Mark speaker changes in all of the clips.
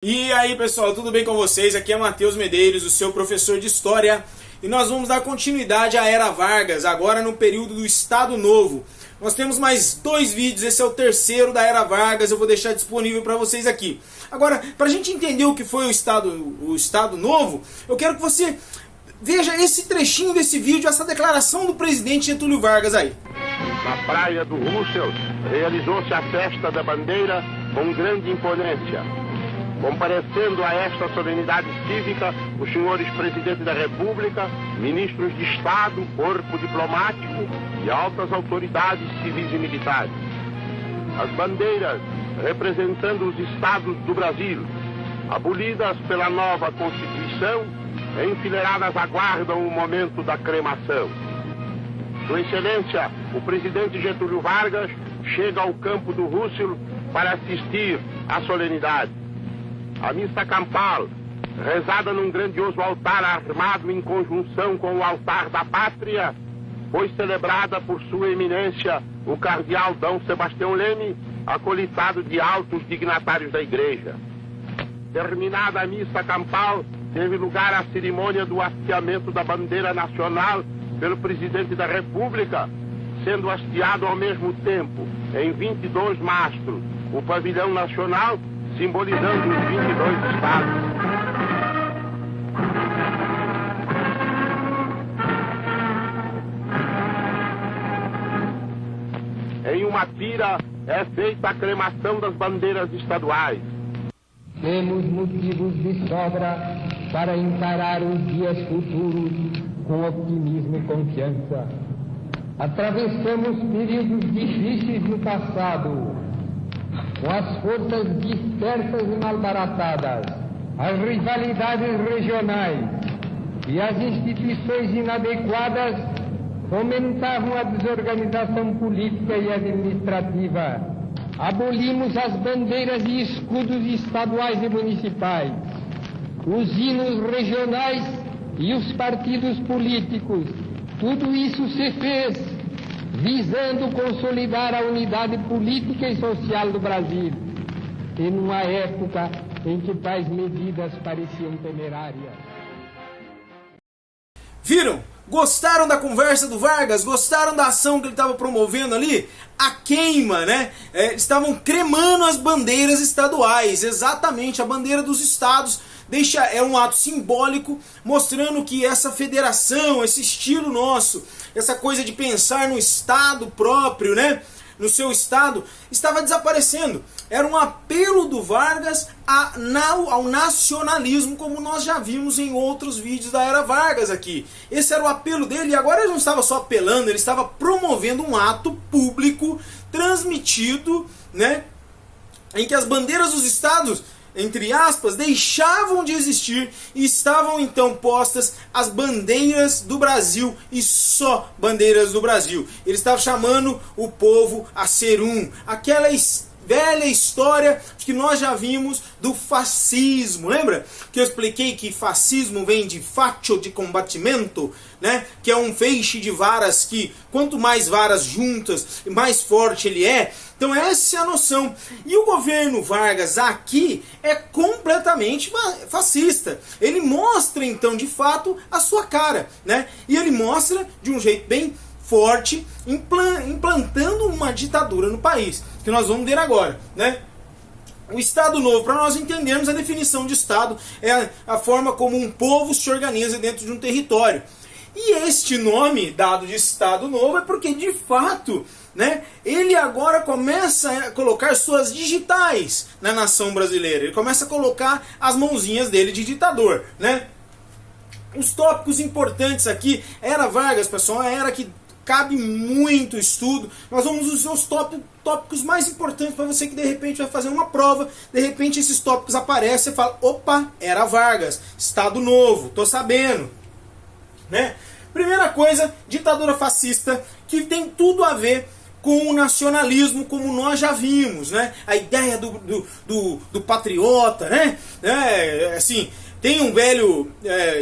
Speaker 1: E aí pessoal, tudo bem com vocês? Aqui é Matheus Medeiros, o seu professor de História, e nós vamos dar continuidade à Era Vargas, agora no período do Estado Novo. Nós temos mais 2 vídeos, esse é o terceiro da Era Vargas, eu vou deixar disponível para vocês aqui. Agora, para a gente entender o que foi o Estado Novo, eu quero que você veja esse trechinho desse vídeo, essa declaração do presidente Getúlio Vargas aí.
Speaker 2: Na praia do Roosevelt, realizou-se a festa da bandeira com grande imponência. Comparecendo a esta solenidade cívica, os senhores presidentes da República, ministros de Estado, corpo diplomático e altas autoridades civis e militares. As bandeiras representando os estados do Brasil, abolidas pela nova Constituição, enfileiradas aguardam o momento da cremação. Sua Excelência, o presidente Getúlio Vargas, chega ao campo do Roosevelt para assistir à solenidade. A missa campal, rezada num grandioso altar armado em conjunção com o altar da pátria, foi celebrada por sua eminência, o cardeal D. Sebastião Leme, acolitado de altos dignatários da igreja. Terminada a missa campal, teve lugar a cerimônia do hasteamento da bandeira nacional pelo presidente da República, sendo hasteado ao mesmo tempo, em 22 mastros, o pavilhão nacional, simbolizando os 22 estados. Em uma pira é feita a cremação das bandeiras estaduais.
Speaker 3: Temos motivos de sobra para encarar os dias futuros com otimismo e confiança. Atravessamos períodos difíceis no passado, com as forças dispersas e malbaratadas, as rivalidades regionais e as instituições inadequadas fomentavam a desorganização política e administrativa. Abolimos as bandeiras e escudos estaduais e municipais, os hinos regionais e os partidos políticos. Tudo isso se fez visando consolidar a unidade política e social do Brasil, e numa época em que tais medidas pareciam temerárias.
Speaker 1: Viram? Gostaram da conversa do Vargas? Gostaram da ação que ele estava promovendo ali? A queima, né? Estavam cremando as bandeiras estaduais, exatamente, a bandeira dos estados. É um ato simbólico, mostrando que essa federação, esse estilo nosso, essa coisa de pensar no estado próprio, né? No seu estado, estava desaparecendo. Era um apelo do Vargas ao nacionalismo, como nós já vimos em outros vídeos da Era Vargas aqui. Esse era o apelo dele, e agora ele não estava só apelando, ele estava promovendo um ato público, transmitido, né? Em que as bandeiras dos estados, entre aspas, deixavam de existir e estavam então postas as bandeiras do Brasil e só bandeiras do Brasil. Ele estava chamando o povo a ser um. Aquela velha história que nós já vimos do fascismo. Lembra que eu expliquei que fascismo vem de faccio, de combatimento, né? Que é um feixe de varas que quanto mais varas juntas, mais forte ele é. Então essa é a noção. E o governo Vargas aqui é completamente fascista. Ele mostra então de fato a sua cara, né? E ele mostra de um jeito bem forte, implantando uma ditadura no país, que nós vamos ver agora, né? O Estado Novo, para nós entendermos a definição de Estado, é a forma como um povo se organiza dentro de um território. E este nome dado de Estado Novo é porque, de fato, né, ele agora começa a colocar suas digitais na nação brasileira. Ele começa a colocar as mãozinhas dele de ditador, né? Os tópicos importantes aqui, Era Vargas, pessoal, é a era que cabe muito estudo. Nós vamos usar os tópicos mais importantes para você que de repente vai fazer uma prova, de repente esses tópicos aparecem e fala, opa, Era Vargas, Estado Novo, tô sabendo, né? Primeira coisa, ditadura fascista, que tem tudo a ver com o nacionalismo, como nós já vimos, né? A ideia do patriota, né? Assim, tem um velho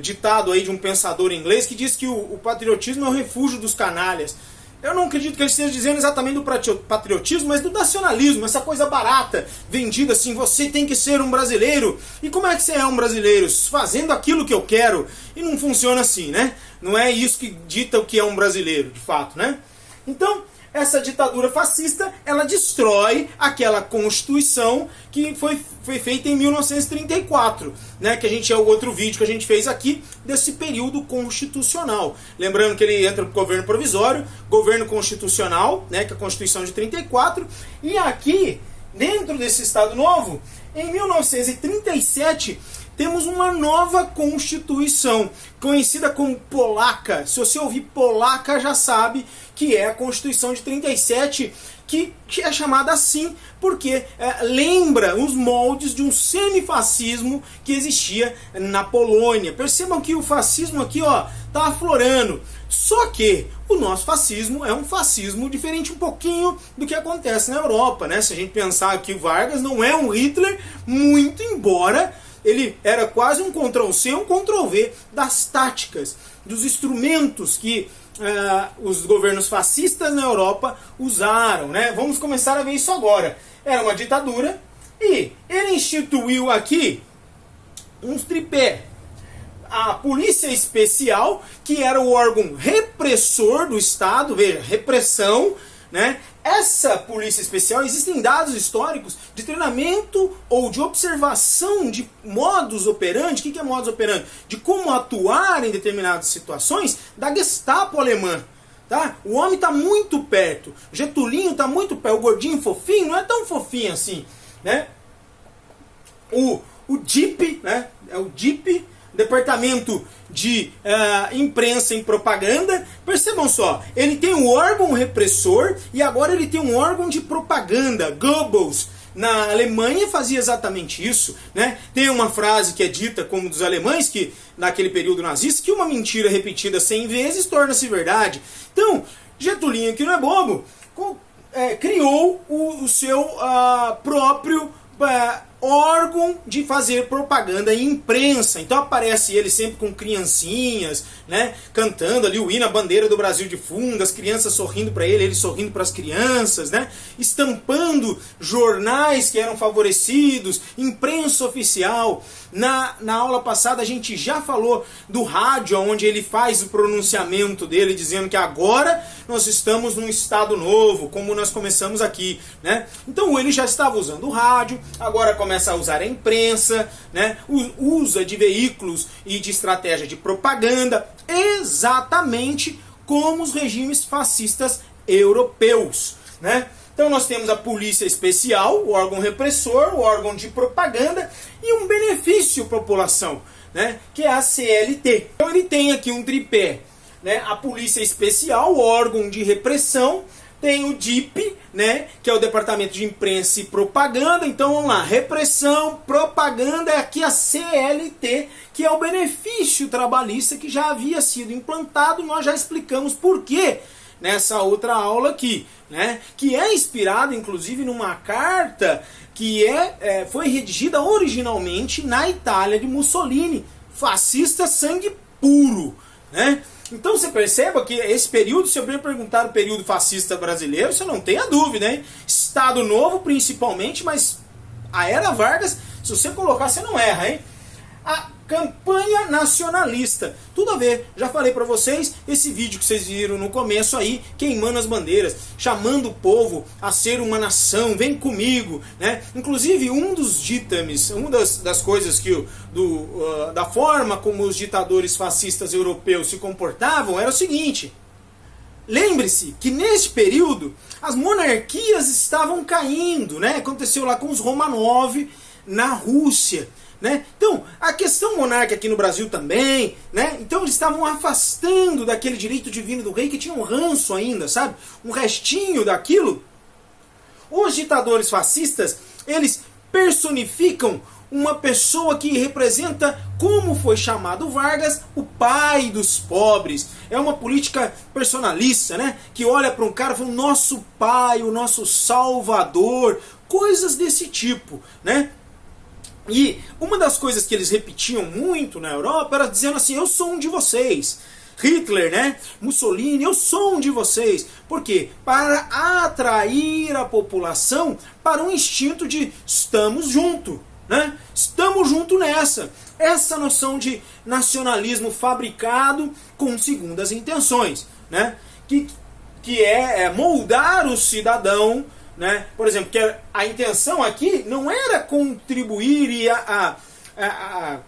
Speaker 1: ditado aí de um pensador inglês que diz que o patriotismo é o refúgio dos canalhas. Eu não acredito que ele esteja dizendo exatamente do patriotismo, mas do nacionalismo, essa coisa barata, vendida assim, você tem que ser um brasileiro. E como é que você é um brasileiro? Fazendo aquilo que eu quero. E não funciona assim, né? Não é isso que dita o que é um brasileiro, de fato, né? Então, essa ditadura fascista, ela destrói aquela Constituição que foi feita em 1934, né? Que é o outro vídeo que a gente fez aqui desse período constitucional. Lembrando que ele entra para o governo provisório, governo constitucional, né? Que é a Constituição de 34, e aqui, dentro desse Estado Novo, em 1937, temos uma nova Constituição, conhecida como Polaca. Se você ouvir Polaca, já sabe que é a Constituição de 37, que é chamada assim porque lembra os moldes de um semifascismo que existia na Polônia. Percebam que o fascismo aqui está aflorando. Só que o nosso fascismo é um fascismo diferente um pouquinho do que acontece na Europa, né? Se a gente pensar que o Vargas não é um Hitler, muito embora ele era quase um Ctrl-C, um Ctrl-V das táticas, dos instrumentos que os governos fascistas na Europa usaram, né? Vamos começar a ver isso agora. Era uma ditadura e ele instituiu aqui uns tripé. A Polícia Especial, que era o órgão repressor do Estado, veja, repressão, né? Essa Polícia Especial, existem dados históricos de treinamento ou de observação de modus operandi. O que é modus operandi? De como atuar em determinadas situações da Gestapo alemã. Tá? O homem está muito perto. O Getulinho está muito perto. O gordinho fofinho não é tão fofinho assim. Né? O DIP, né? É o DIP, Departamento de Imprensa e Propaganda. Percebam só, ele tem um órgão repressor e agora ele tem um órgão de propaganda, Goebbels. Na Alemanha fazia exatamente isso, né? Tem uma frase que é dita como dos alemães, que naquele período nazista, que uma mentira repetida 100 vezes torna-se verdade. Então, Getulinho, que não é bobo, criou o seu próprio órgão de fazer propaganda e imprensa. Então aparece ele sempre com criancinhas, né, cantando ali o hino, a bandeira do Brasil de fundo, as crianças sorrindo para ele sorrindo para as crianças, né, estampando jornais que eram favorecidos, imprensa oficial. Na aula passada a gente já falou do rádio, onde ele faz o pronunciamento dele, dizendo que agora nós estamos num estado novo, como nós começamos aqui, né? Então ele já estava usando o rádio, agora começa a usar a imprensa, né? Usa de veículos e de estratégia de propaganda, exatamente como os regimes fascistas europeus, né? Então nós temos a Polícia Especial, o órgão repressor, o órgão de propaganda e um benefício para a população, né, que é a CLT. Então ele tem aqui um tripé, né, a Polícia Especial, o órgão de repressão, tem o DIP, né, que é o Departamento de Imprensa e Propaganda. Então vamos lá, repressão, propaganda, é aqui a CLT, que é o benefício trabalhista que já havia sido implantado, nós já explicamos por quê nessa outra aula aqui, né? Que é inspirado inclusive numa carta que foi redigida originalmente na Itália de Mussolini, fascista sangue puro, né? Então você perceba que esse período, se eu bem perguntar o período fascista brasileiro, você não tenha dúvida, hein? Estado Novo principalmente, mas a era Vargas, se você colocar, você não erra, hein? A campanha nacionalista, tudo a ver, já falei pra vocês, esse vídeo que vocês viram no começo aí, queimando as bandeiras, chamando o povo a ser uma nação, vem comigo, né? Inclusive um dos ditames, uma das coisas que da forma como os ditadores fascistas europeus se comportavam era o seguinte: lembre-se que neste período as monarquias estavam caindo, né? Aconteceu lá com os Romanov na Rússia, né? Então, a questão monárquica aqui no Brasil também, né? Então eles estavam afastando daquele direito divino do rei, que tinha um ranço ainda, sabe? Um restinho daquilo. Os ditadores fascistas, eles personificam uma pessoa que representa, como foi chamado Vargas, o pai dos pobres. É uma política personalista, né? Que olha para um cara e fala, nosso pai, o nosso salvador, coisas desse tipo, né? E uma das coisas que eles repetiam muito na Europa era dizendo assim, eu sou um de vocês. Hitler, né? Mussolini, eu sou um de vocês. Por quê? Para atrair a população para um instinto de estamos junto, né? Estamos junto nessa. Essa noção de nacionalismo fabricado com segundas intenções, né? Que é moldar o cidadão, né? Por exemplo, que a intenção aqui não era contribuir e a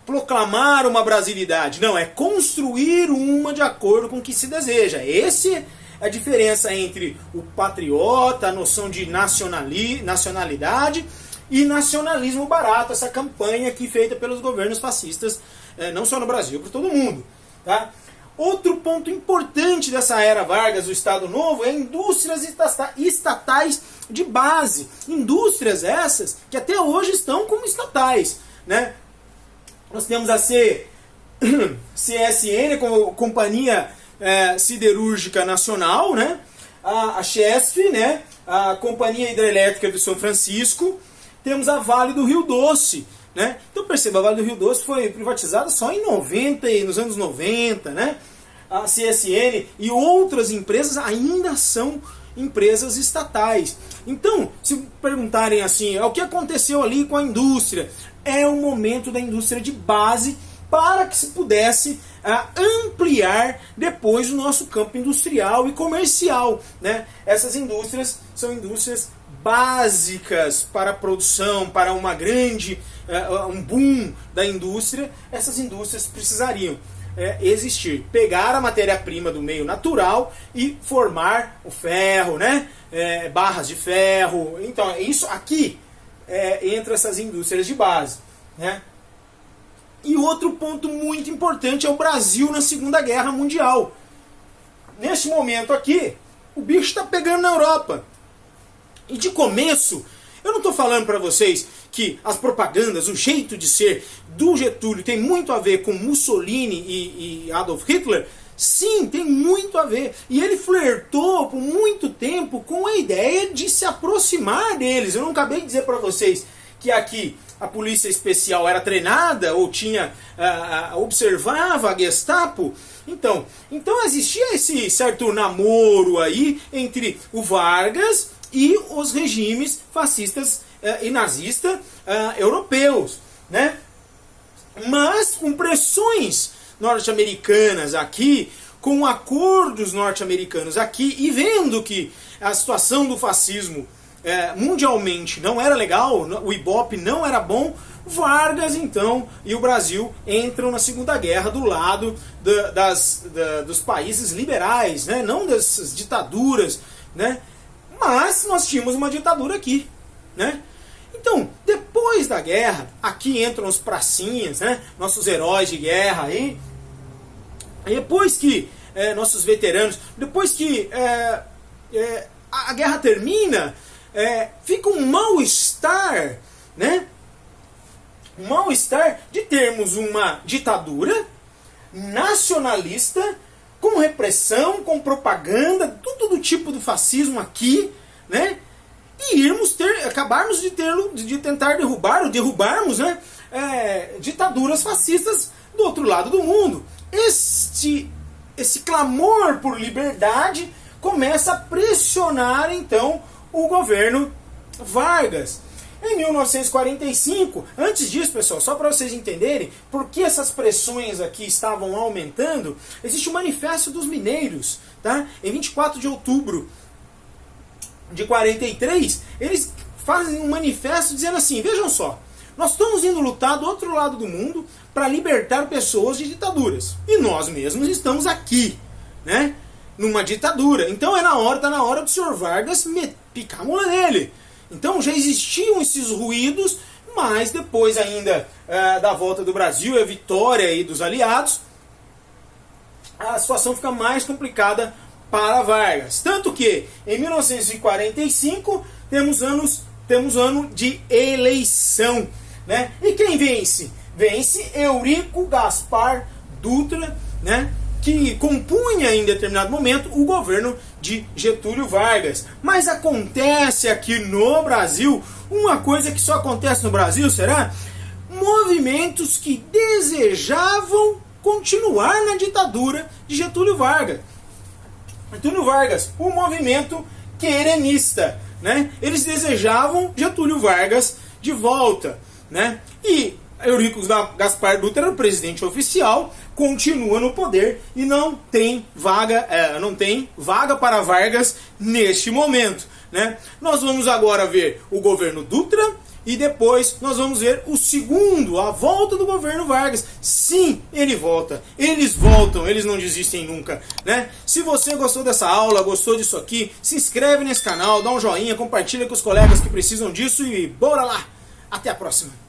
Speaker 1: proclamar uma brasilidade, não, é construir uma de acordo com o que se deseja. Essa é a diferença entre o patriota, a noção de nacionalidade e nacionalismo barato, essa campanha aqui feita pelos governos fascistas, não só no Brasil, por todo mundo. Tá? Outro ponto importante dessa era Vargas, do Estado Novo, é indústrias estatais de base. Indústrias essas que até hoje estão como estatais, né? Nós temos a CSN, como Companhia Siderúrgica Nacional, né? A Chesf, né? A Companhia Hidrelétrica do São Francisco. Temos a Vale do Rio Doce, né? Então perceba, a Vale do Rio Doce foi privatizada só nos anos 90, né? A CSN e outras empresas ainda são empresas estatais. Então, se perguntarem assim, o que aconteceu ali com a indústria? É o momento da indústria de base para que se pudesse ampliar depois o nosso campo industrial e comercial, né? Essas indústrias são indústrias básicas para a produção, para uma grande, um boom da indústria. Essas indústrias precisariam existir, pegar a matéria-prima do meio natural e formar o ferro, né? Barras de ferro. Então, isso aqui entre essas indústrias de base, né? E outro ponto muito importante é o Brasil na Segunda Guerra Mundial. Neste momento aqui, o bicho está pegando na Europa. E de começo, eu não estou falando para vocês que as propagandas, o jeito de ser do Getúlio tem muito a ver com Mussolini e Adolf Hitler. Sim, tem muito a ver. E ele flertou por muito tempo com a ideia de se aproximar deles. Eu não acabei de dizer para vocês que aqui a polícia especial era treinada ou observava a Gestapo. Então existia esse certo namoro aí entre o Vargas e os regimes fascistas e nazistas europeus, né? Mas com pressões norte-americanas aqui, com acordos norte-americanos aqui, e vendo que a situação do fascismo mundialmente não era legal, o Ibope não era bom, Vargas então e o Brasil entram na Segunda Guerra do lado dos países liberais, né? Não dessas ditaduras, né? Mas nós tínhamos uma ditadura aqui, né? Então, depois da guerra, aqui entram os pracinhas, né? Nossos heróis de guerra aí. Depois que nossos veteranos, depois que a guerra termina, fica um mal-estar, né? Um mal-estar de termos uma ditadura nacionalista, com repressão, com propaganda, tudo do tipo do fascismo aqui, né? E acabarmos de tentar derrubarmos, né? Ditaduras fascistas do outro lado do mundo. Esse clamor por liberdade começa a pressionar então o governo Vargas. Em 1945, antes disso, pessoal, só para vocês entenderem por que essas pressões aqui estavam aumentando, existe o Manifesto dos Mineiros, tá? Em 24 de outubro de 43, eles fazem um manifesto dizendo assim, vejam só, nós estamos indo lutar do outro lado do mundo para libertar pessoas de ditaduras. E nós mesmos estamos aqui, né? Numa ditadura. Então está na hora do senhor Vargas picar a mula nele. Então já existiam esses ruídos, mas depois ainda da volta do Brasil e a vitória aí dos aliados, a situação fica mais complicada para Vargas. Tanto que em 1945 temos ano de eleição, né? E quem vence? Vence Eurico Gaspar Dutra, né? Que compunha em determinado momento o governo de Getúlio Vargas. Mas acontece aqui no Brasil uma coisa que só acontece no Brasil, será? Movimentos que desejavam continuar na ditadura de Getúlio Vargas. Getúlio Vargas, o movimento querenista, né? Eles desejavam Getúlio Vargas de volta, né? E Eurico Gaspar Dutra, o presidente oficial, continua no poder e não tem vaga para Vargas neste momento, né? Nós vamos agora ver o governo Dutra e depois nós vamos ver a volta do governo Vargas. Sim, ele volta, eles voltam, eles não desistem nunca, né? Se você gostou dessa aula, gostou disso aqui, se inscreve nesse canal, dá um joinha, compartilha com os colegas que precisam disso e bora lá! Até a próxima!